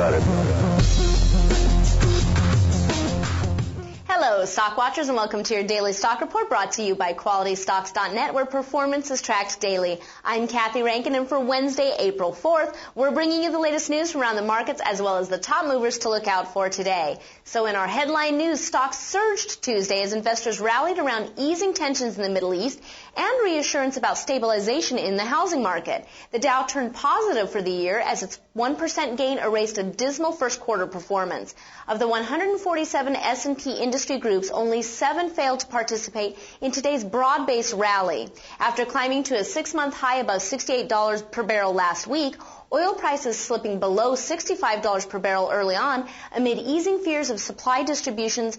got it. Hello, stock watchers, and welcome to your daily stock report brought to you by QualityStocks.net, where performance is tracked daily. I'm Kathy Rankin, and for Wednesday, April 4th, we're bringing you the latest news from around the markets as well as the top movers to look out for today. So in our headline news, stocks surged Tuesday as investors rallied around easing tensions in the Middle East and reassurance about stabilization in the housing market. The Dow turned positive for the year as its 1% gain erased a dismal first quarter performance. Of the 147 S&P industry groups, only 7 failed to participate in today's broad-based rally. After climbing to a 6-month high above $68 per barrel last week, oil prices slipping below $65 per barrel early on amid easing fears of supply disruptions,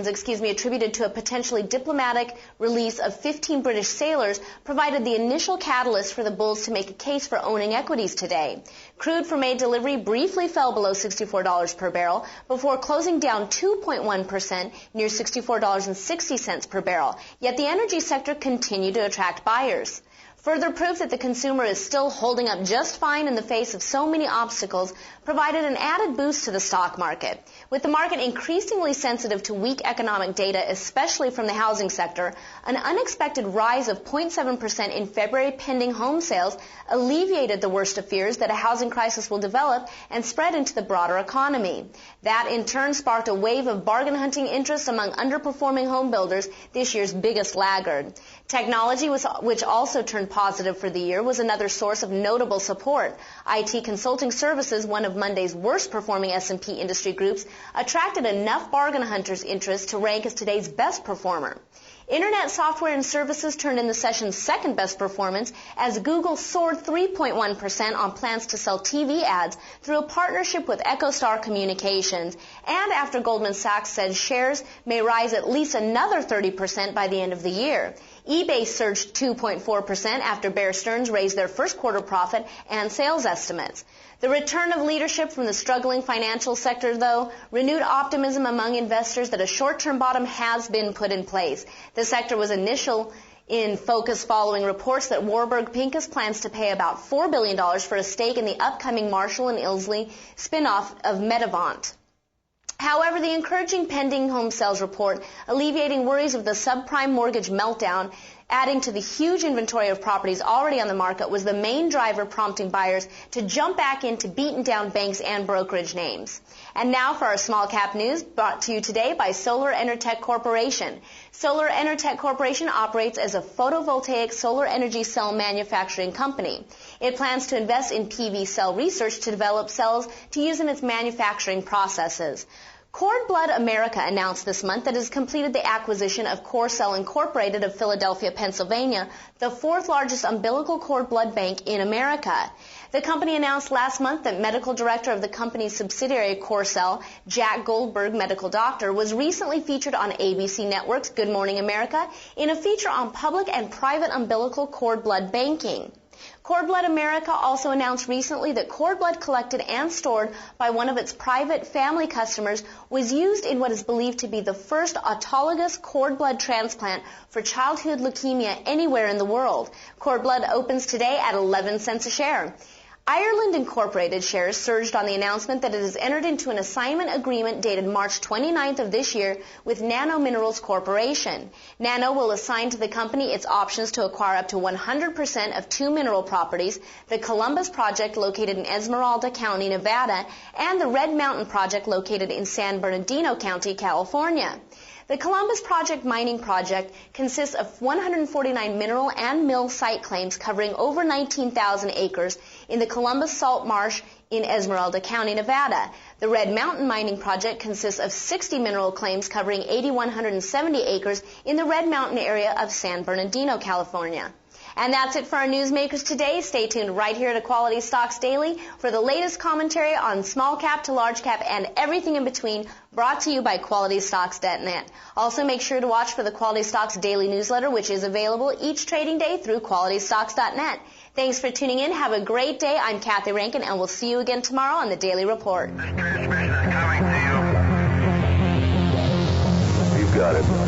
attributed to a potentially diplomatic release of 15 British sailors, provided the initial catalyst for the bulls to make a case for owning equities today. Crude for May delivery briefly fell below $64 per barrel before closing down 2.1% near $64.60 per barrel. Yet the energy sector continued to attract buyers. Further proof that the consumer is still holding up just fine in the face of so many obstacles provided an added boost to the stock market. With the market increasingly sensitive to weak economic data, especially from the housing sector, an unexpected rise of 0.7% in February pending home sales alleviated the worst of fears that a housing crisis will develop and spread into the broader economy. That in turn sparked a wave of bargain hunting interest among underperforming home builders, this year's biggest laggard. Technology, which also turned positive for the year, was another source of notable support. IT consulting services, one of Monday's worst performing S&P industry groups, attracted enough bargain hunters' interest to rank as today's best performer. Internet software and services turned in the session's second best performance as Google soared 3.1% on plans to sell TV ads through a partnership with EchoStar Communications, and after Goldman Sachs said shares may rise at least another 30% by the end of the year. eBay surged 2.4% after Bear Stearns raised their first quarter profit and sales estimates. The return of leadership from the struggling financial sector, though, renewed optimism among investors that a short-term bottom has been put in place. The sector was initial in focus following reports that Warburg Pincus plans to pay about $4 billion for a stake in the upcoming Marshall & Ilsley spin-off of Metavant. However, the encouraging pending home sales report, alleviating worries of the subprime mortgage meltdown, adding to the huge inventory of properties already on the market, was the main driver prompting buyers to jump back into beaten down banks and brokerage names. And now for our small cap news, brought to you today by Solar Enertech Corporation. Solar Enertech Corporation operates as a photovoltaic solar energy cell manufacturing company. It plans to invest in PV cell research to develop cells to use in its manufacturing processes. Cord Blood America announced this month that it has completed the acquisition of CoreCell Incorporated of Philadelphia, Pennsylvania, the fourth largest umbilical cord blood bank in America. The company announced last month that medical director of the company's subsidiary CoreCell, Jack Goldberg, medical doctor, was recently featured on ABC Network's Good Morning America in a feature on public and private umbilical cord blood banking. Cord Blood America also announced recently that cord blood collected and stored by one of its private family customers was used in what is believed to be the first autologous cord blood transplant for childhood leukemia anywhere in the world. Cord blood opens today at 11 cents a share. Ireland Incorporated shares surged on the announcement that it has entered into an assignment agreement dated March 29th of this year with Nano Minerals Corporation. Nano will assign to the company its options to acquire up to 100% of 2 mineral properties, the Columbus Project located in Esmeralda County, Nevada, and the Red Mountain Project located in San Bernardino County, California. The Columbus Project mining project consists of 149 mineral and mill site claims covering over 19,000 acres in the Columbus Salt Marsh in Esmeralda County, Nevada. The Red Mountain mining project consists of 60 mineral claims covering 8,170 acres in the Red Mountain area of San Bernardino, California. And that's it for our newsmakers today. Stay tuned right here to Quality Stocks Daily for the latest commentary on small cap to large cap and everything in between, brought to you by QualityStocks.net. Also make sure to watch for the Quality Stocks Daily newsletter, which is available each trading day through QualityStocks.net. Thanks for tuning in. Have a great day. I'm Kathy Rankin, and we'll see you again tomorrow on the Daily Report. This transmission is coming to you. You've got it.